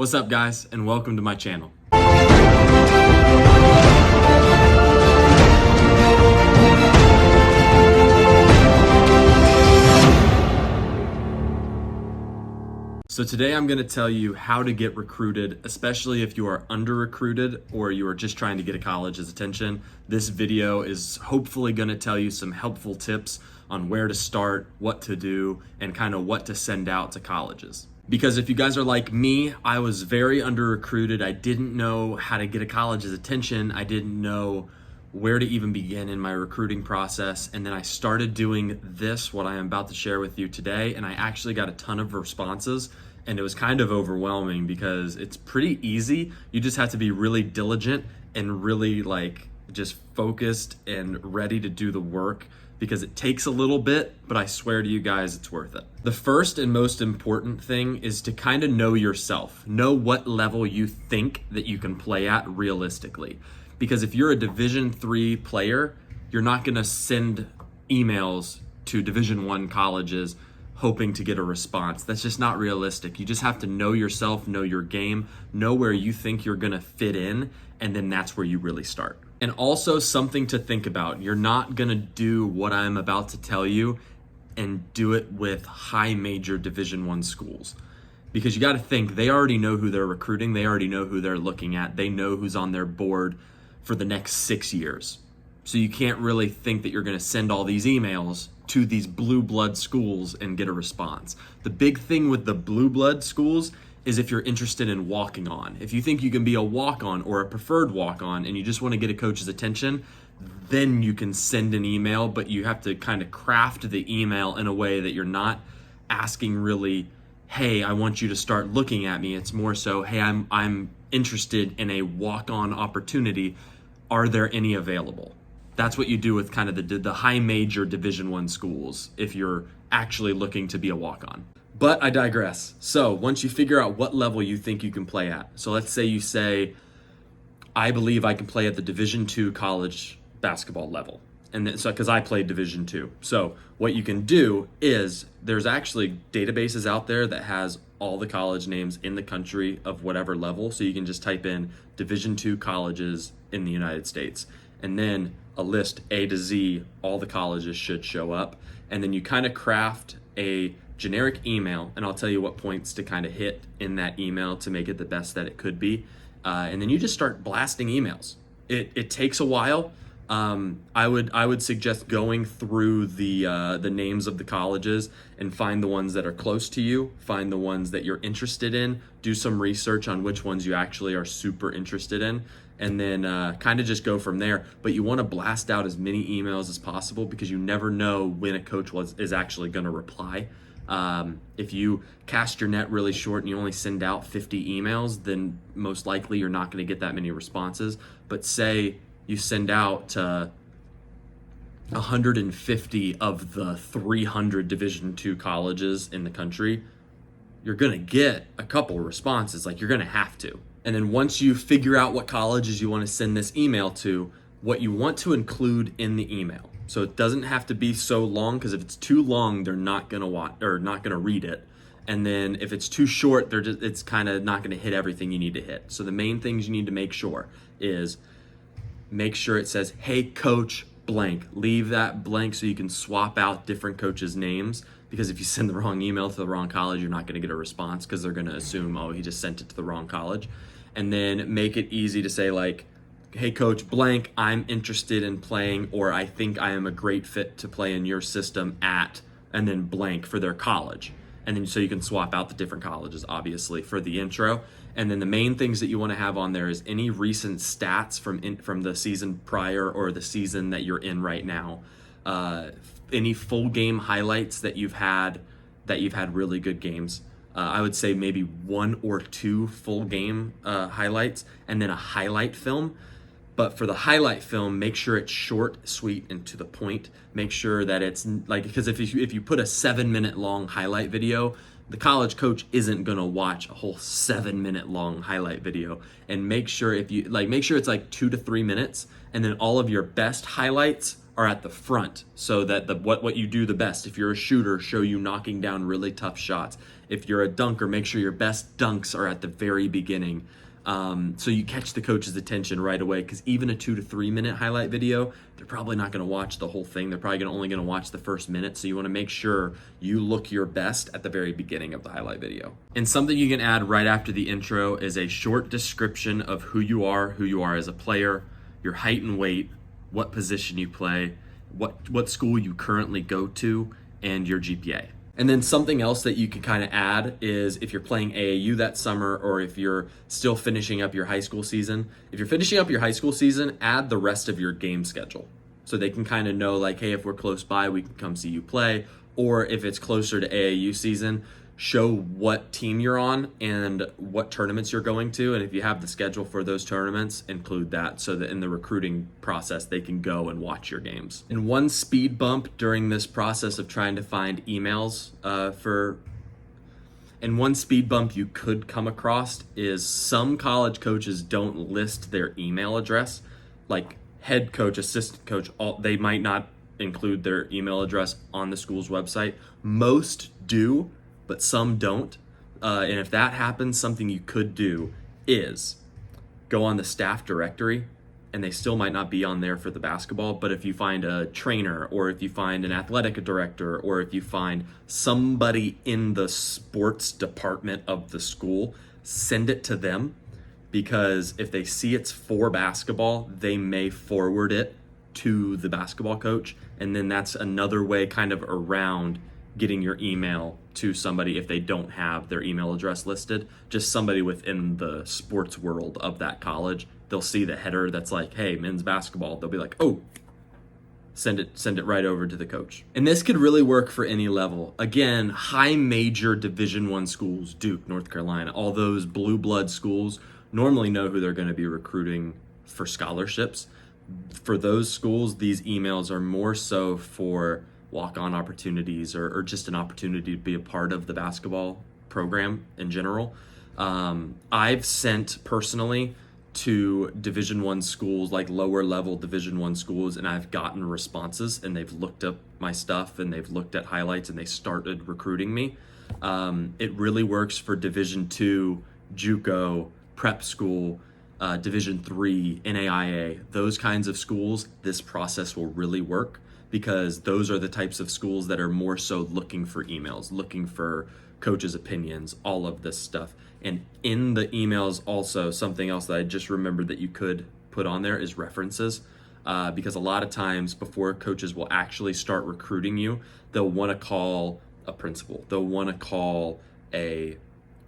What's up, guys, and welcome to my channel. So today I'm going to tell you how to get recruited, especially if you are under-recruited or you are just trying to get a college's attention. This video is hopefully going to tell you some helpful tips on where to start, what to do, and kind of what to send out to colleges. Because if you guys are like me, I was very under-recruited. I didn't know how to get a college's attention. I didn't know where to even begin in my recruiting process. And then I started doing this, what I am about to share with you today, and I actually got a ton of responses. And it was kind of overwhelming because it's pretty easy. You just have to be really diligent and really just focused and ready to do the work, because it takes a little bit, but I swear to you guys, it's worth it. The first and most important thing is to kind of know yourself. Know what level you think that you can play at realistically. Because if you're a Division III player, you're not gonna send emails to Division I colleges hoping to get a response. That's just not realistic. You just have to know yourself, know your game, know where you think you're gonna fit in, and then that's where you really start. And also something to think about, you're not gonna do what I'm about to tell you and do it with high major Division I schools. Because you gotta think, they already know who they're recruiting, they already know who they're looking at, they know who's on their board for the next 6 years. So you can't really think that you're gonna send all these emails to these blue blood schools and get a response. The big thing with the blue blood schools is if you're interested in walking on. If you think you can be a walk-on or a preferred walk-on and you just want to get a coach's attention, then you can send an email, but you have to kind of craft the email in a way that you're not asking really, hey, I want you to start looking at me. It's more so, hey, I'm interested in a walk-on opportunity. Are there any available? That's what you do with kind of the high major Division I schools if you're actually looking to be a walk-on. But I digress. So once you figure out what level you think you can play at, so let's say you say, I believe I can play at the Division II college basketball level. And then, so because I played Division II. So what you can do is there's actually databases out there that has all the college names in the country of whatever level. So you can just type in Division II colleges in the United States. And then a list A to Z, all the colleges should show up. And then you kind of craft a generic email, and I'll tell you what points to kind of hit in that email to make it the best that it could be. And then you just start blasting emails. It takes a while. I would suggest going through the names of the colleges and find the ones that are close to you, find the ones that you're interested in, do some research on which ones you actually are super interested in, and then kind of just go from there. But you want to blast out as many emails as possible because you never know when a coach is actually going to reply. If you cast your net really short and you only send out 50 emails, then most likely you're not going to get that many responses. But say you send out 150 of the 300 Division II colleges in the country, you're going to get a couple responses, like you're going to have to. And then once you figure out what colleges you want to send this email to, what you want to include in the email. So it doesn't have to be so long, because if it's too long, they're not gonna read it. And then if it's too short, it's kind of not gonna hit everything you need to hit. So the main things you need to make sure is make sure it says, hey, coach blank. Leave that blank so you can swap out different coaches' names, because if you send the wrong email to the wrong college, you're not gonna get a response because they're gonna assume, oh, he just sent it to the wrong college. And then make it easy to say, like, hey, coach blank, I'm interested in playing, or I think I am a great fit to play in your system at, and then blank for their college. And then so you can swap out the different colleges, obviously, for the intro. And then the main things that you want to have on there is any recent stats from the season prior or the season that you're in right now. Any full game highlights that you've had really good games. I would say maybe 1 or 2 full game highlights, and then a highlight film. But for the highlight film, make sure it's short, sweet, and to the point. Make sure that it's like, because if you put a 7-minute long highlight video, The college coach isn't gonna watch a whole 7-minute long highlight video. And make sure make sure it's like 2 to 3 minutes, and then all of your best highlights are at the front, so that what you do the best. If you're a shooter, show you knocking down really tough shots. If you're a dunker, make sure your best dunks are at the very beginning. So you catch the coach's attention right away, because even a 2 to 3 minute highlight video, they're probably not going to watch the whole thing. They're probably only going to watch the first minute. So you want to make sure you look your best at the very beginning of the highlight video. And something you can add right after the intro is a short description of who you are as a player, your height and weight, what position you play, what school you currently go to, and your GPA. And then something else that you can kind of add is if you're playing AAU that summer, or if you're still finishing up your high school season. If you're finishing up your high school season, add the rest of your game schedule, so they can kind of know, like, hey, if we're close by, we can come see you play. Or if it's closer to AAU season, show what team you're on and what tournaments you're going to. And if you have the schedule for those tournaments, include that, so that in the recruiting process, they can go and watch your games. And one speed bump during this process of trying to find emails and one speed bump you could come across is some college coaches don't list their email address. Like head coach, assistant coach, they might not include their email address on the school's website. Most do, but some don't. And if that happens, something you could do is go on the staff directory, and they still might not be on there for the basketball, but if you find a trainer, or if you find an athletic director, or if you find somebody in the sports department of the school, send it to them, because if they see it's for basketball, they may forward it to the basketball coach, and then that's another way kind of around getting your email to somebody if they don't have their email address listed. Just somebody within the sports world of that college, they'll see the header that's like, hey, men's basketball. They'll be like, oh, send it right over to the coach. And this could really work for any level. Again, high major Division I schools, Duke, North Carolina, all those blue blood schools normally know who they're going to be recruiting for scholarships. For those schools, these emails are more so for walk-on opportunities, or just an opportunity to be a part of the basketball program in general. I've sent personally to Division I schools, like lower level Division I schools, and I've gotten responses, and they've looked up my stuff, and they've looked at highlights, and they started recruiting me. It really works for Division II, JUCO, prep school, Division III, NAIA, those kinds of schools. This process will really work, because those are the types of schools that are more so looking for emails, looking for coaches' opinions, all of this stuff. And in the emails also, something else that I just remembered that you could put on there is references, because a lot of times before coaches will actually start recruiting you, they'll want to call a principal, they'll want to call a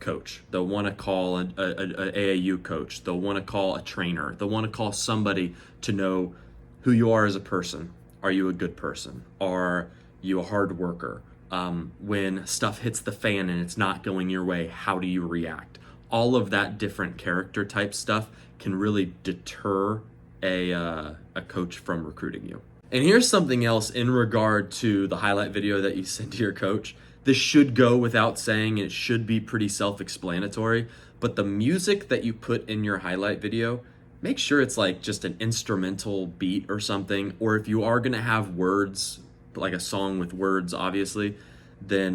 coach, they'll want to call an AAU coach, they'll want to call a trainer, they'll want to call somebody to know who you are as a person. Are you a good person? Are you a hard worker? When stuff hits the fan and it's not going your way, how do you react? All of that different character type stuff can really deter a coach from recruiting you. And here's something else in regard to the highlight video that you send to your coach. This should go without saying, and it should be pretty self-explanatory, but the music that you put in your highlight video, make sure it's like just an instrumental beat or something, or if you are gonna have words, like a song with words, obviously, then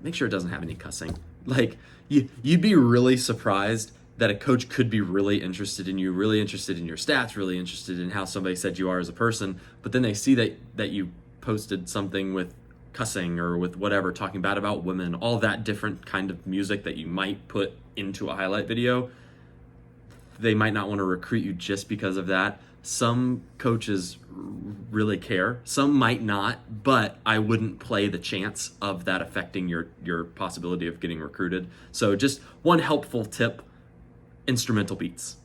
make sure it doesn't have any cussing. Like, you'd be really surprised that a coach could be really interested in you, really interested in your stats, really interested in how somebody said you are as a person, but then they see that you posted something with cussing or with whatever, talking bad about women, all that different kind of music that you might put into a highlight video. They might not want to recruit you just because of that. Some coaches really care. Some might not, but I wouldn't play the chance of that affecting your possibility of getting recruited. So just one helpful tip, instrumental beats.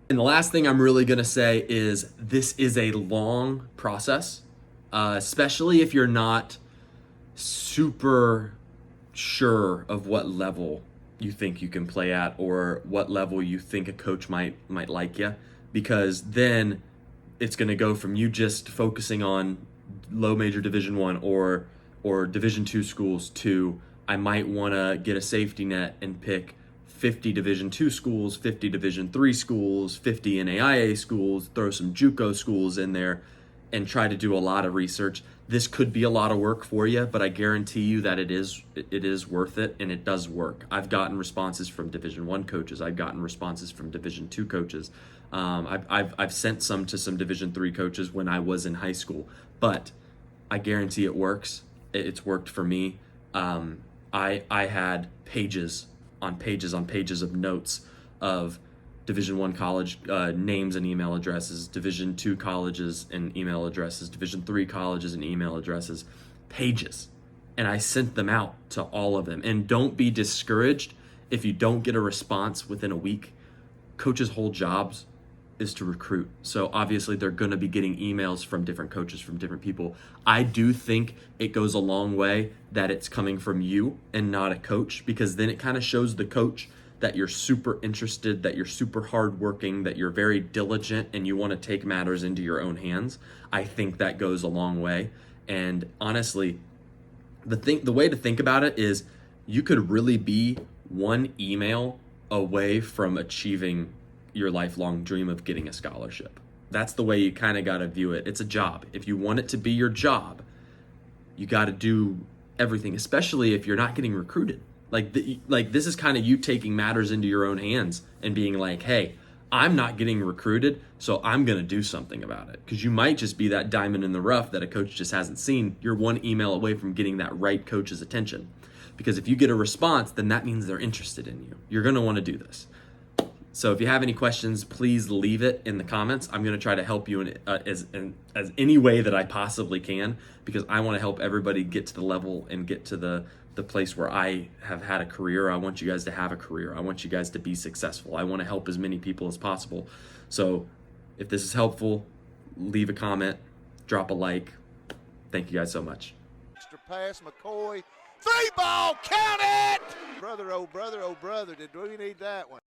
And the last thing I'm really gonna say is this is a long process, especially if you're not super sure of what level you think you can play at, or what level you think a coach might like you, because then it's going to go from you just focusing on low major Division I or Division II schools to I might want to get a safety net and pick 50 Division II schools, 50 Division III schools, 50 NAIA schools, throw some JUCO schools in there and try to do a lot of research. This could be a lot of work for you, but I guarantee you that it is worth it, and it does work. I've gotten responses from Division I coaches. I've gotten responses from Division II coaches. I've sent some to some Division III coaches when I was in high school, but I guarantee it works. It's worked for me. I had pages on pages on pages of notes of Division I college names and email addresses, Division II colleges and email addresses, Division III colleges and email addresses, pages. And I sent them out to all of them. And don't be discouraged if you don't get a response within a week. Coaches' whole jobs is to recruit. So obviously they're going to be getting emails from different coaches, from different people. I do think it goes a long way that it's coming from you and not a coach, because then it kind of shows the coach that you're super interested, that you're super hardworking, that you're very diligent, and you want to take matters into your own hands. I think that goes a long way. And honestly, the way to think about it is you could really be one email away from achieving your lifelong dream of getting a scholarship. That's the way you kind of got to view it. It's a job. If you want it to be your job, you got to do everything, especially if you're not getting recruited. Like this is kind of you taking matters into your own hands and being like, hey, I'm not getting recruited, so I'm going to do something about it. Because you might just be that diamond in the rough that a coach just hasn't seen. You're one email away from getting that right coach's attention. Because if you get a response, then that means they're interested in you. You're going to want to do this. So if you have any questions, please leave it in the comments. I'm going to try to help you in as any way that I possibly can, because I want to help everybody get to the level and get to the place where I have had a career. I want you guys to have a career. I want you guys to be successful. I want to help as many people as possible. So if this is helpful, leave a comment, drop a like. Thank you guys so much. Extra pass, McCoy. 3 ball, count it! Brother, oh brother, did we need that one?